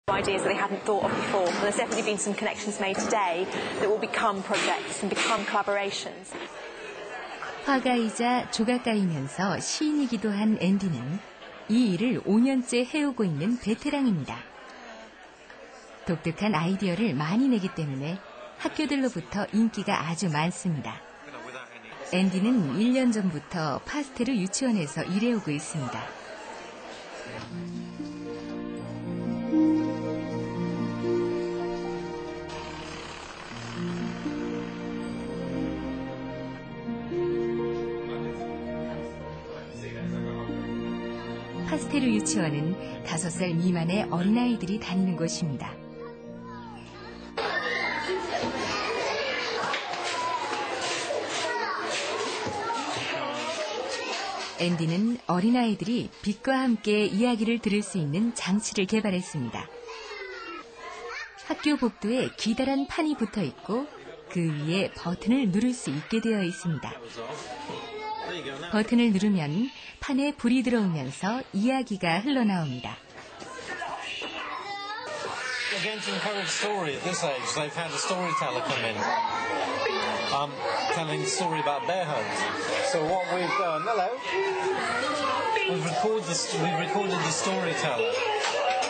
Ideas that they hadn't thought of before. And there's definitely been some connections made today that will become projects and become collaborations. 화가이자 조각가이면서 시인이기도 한 앤디는 이 일을 5년째 해오고 있는 베테랑입니다. 독특한 아이디어를 많이 내기 때문에 학교들로부터 인기가 아주 많습니다. 앤디는 1년 전부터 파스텔 유치원에서 일해오고 있습니다. 파스텔 유치원은 5살 미만의 어린아이들이 다니는 곳입니다. 앤디는 어린아이들이 빛과 함께 이야기를 들을 수 있는 장치를 개발했습니다. 학교 복도에 기다란 판이 붙어 있고 그 위에 버튼을 누를 수 있게 되어 있습니다. 버튼을 누르면 판에 불이 들어오면서 이야기가 흘러나옵니다. Again, to encourage story at this age, they've had a storyteller come in, telling the story about their homes. So what we've done, we've recorded the storyteller,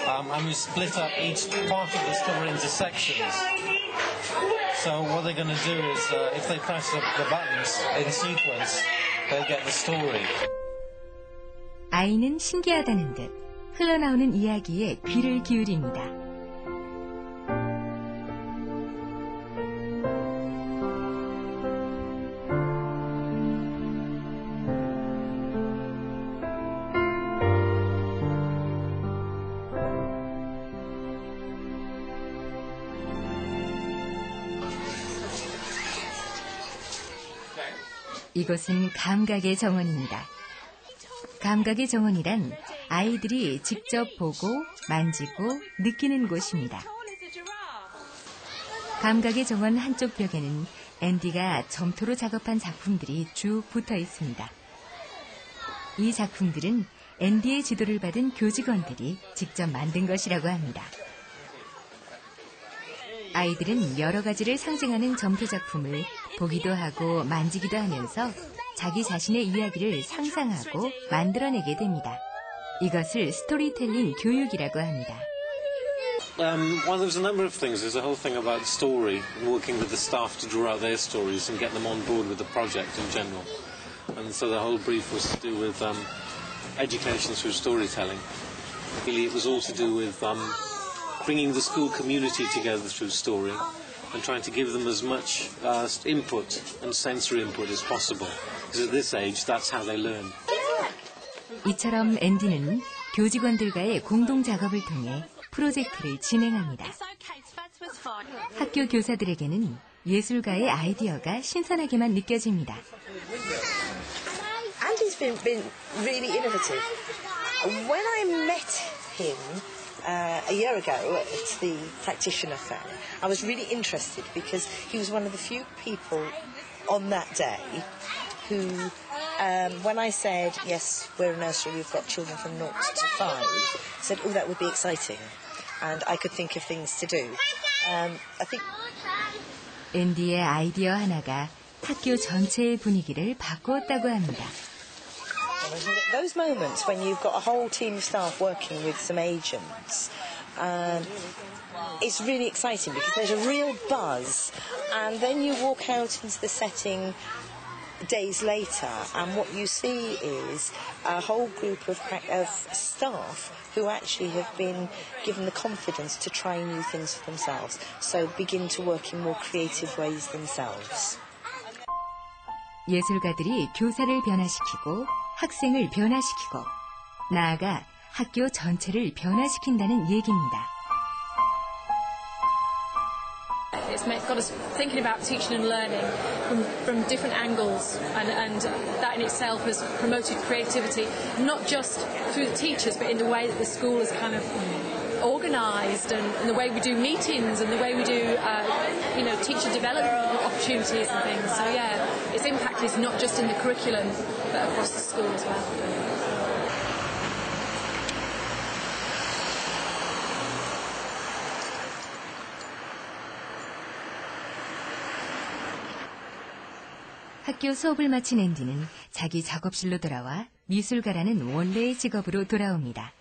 and we split up each part of the story into sections. So what they're going to do is, if they press the buttons in sequence, they'll get the story. 아이는 신기하다는 듯 흘러나오는 이야기에 귀를 기울입니다. 이곳은 감각의 정원입니다. 감각의 정원이란 아이들이 직접 보고 만지고 느끼는 곳입니다. 감각의 정원 한쪽 벽에는 앤디가 점토로 작업한 작품들이 쭉 붙어 있습니다. 이 작품들은 앤디의 지도를 받은 교직원들이 직접 만든 것이라고 합니다. 아이들은 여러 가지를 상징하는 점토 작품을 보기도 하고 만지기도 하면서 자기 자신의 이야기를 상상하고 만들어내게 됩니다. 이것을 스토리텔링 교육이라고 합니다. Well, there's a number of things. There's a whole thing about story, working with the staff to draw out their stories and get them on board with the project in general. And so the whole brief was to do with education through storytelling. Really, it was all to do with bringing the school community together through story and trying to give them as much input and sensory input as possible. Because at this age, that's how they learn. 이처럼 앤디는 교직원들과의 공동 작업을 통해 프로젝트를 진행합니다. 학교 교사들에게는 예술가의 아이디어가 신선하게만 느껴집니다. Andy's been really innovative. When I met him a year ago at the practitioner fair, I was really interested because he was one of the few people on that day who, when I said, yes, we're a nursery, we've got children from 0 to 5, said, oh, that would be exciting. And I could think of things to do. I think 앤디의 아이디어 하나가 학교 전체의 분위기를 바꾸었다고 합니다. Those moments when you've got a whole team of staff working with some agents, it's really exciting because there's a real buzz, and then you walk out into the setting days later, and what you see is a whole group of staff who actually have been given the confidence to try new things for themselves, so begin to work in more creative ways themselves. 예술가들이 교사를 변화시키고 학생을 변화시키고 나아가 학교 전체를 변화시킨다는 얘기입니다. It's got us thinking about teaching and learning from different angles, and that in itself has promoted creativity, not just through the teachers, but in the way that the school is kind of organised, and the way we do meetings, and the way we do, teacher development opportunities and things. So yeah, its impact is not just in the curriculum, but across the school as well. 학교 수업을 마친 앤디는 자기 작업실로 돌아와 미술가라는 원래의 직업으로 돌아옵니다.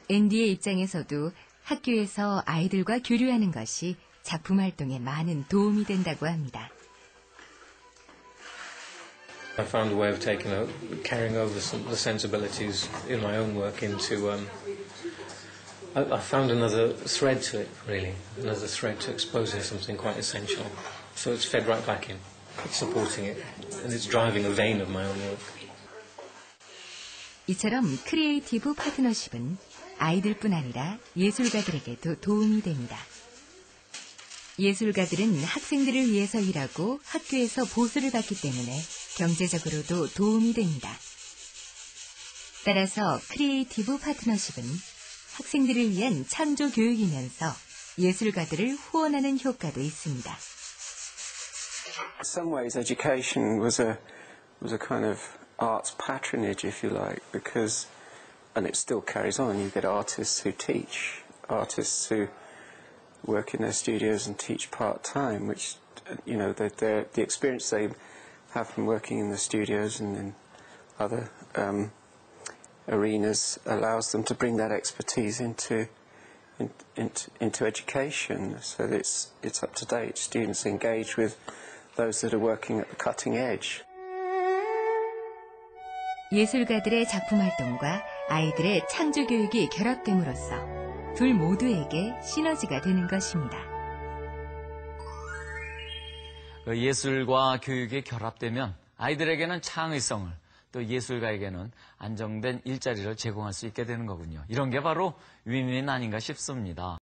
앤디의 입장에서도 학교에서 아이들과 교류하는 것이 작품 활동에 많은 도움이 된다고 합니다. I found a way of carrying over the sensibilities in my own work into. I found another thread to it, really, another thread to exposing something quite essential. So it's fed right back in. It's supporting it, and it's driving a vein of my own work. 이처럼 크리에이티브 파트너십은 아이들뿐 아니라 예술가들에게도 도움이 됩니다. 예술가들은 학생들을 위해서 일하고 학교에서 보수를 받기 때문에 경제적으로도 도움이 됩니다. 따라서 크리에이티브 파트너십은 학생들을 위한 창조 교육이면서 예술가들을 후원하는 효과도 있습니다. In some ways, education was a kind of arts patronage, if you like, because, and it still carries on. You get artists who teach, artists who work in their studios and teach part-time, which, you know, the experience they have from working in the studios and in other arenas allows them to bring that expertise into education, so that it's up to date. Students engage with those that are working at the cutting edge. 예술가들의 작품 활동과 아이들의 창조 교육이 결합됨으로써 둘 모두에게 시너지가 되는 것입니다. 예술과 교육이 결합되면 아이들에게는 창의성을, 또 예술가에게는 안정된 일자리를 제공할 수 있게 되는 거군요. 이런 게 바로 윈윈 아닌가 싶습니다.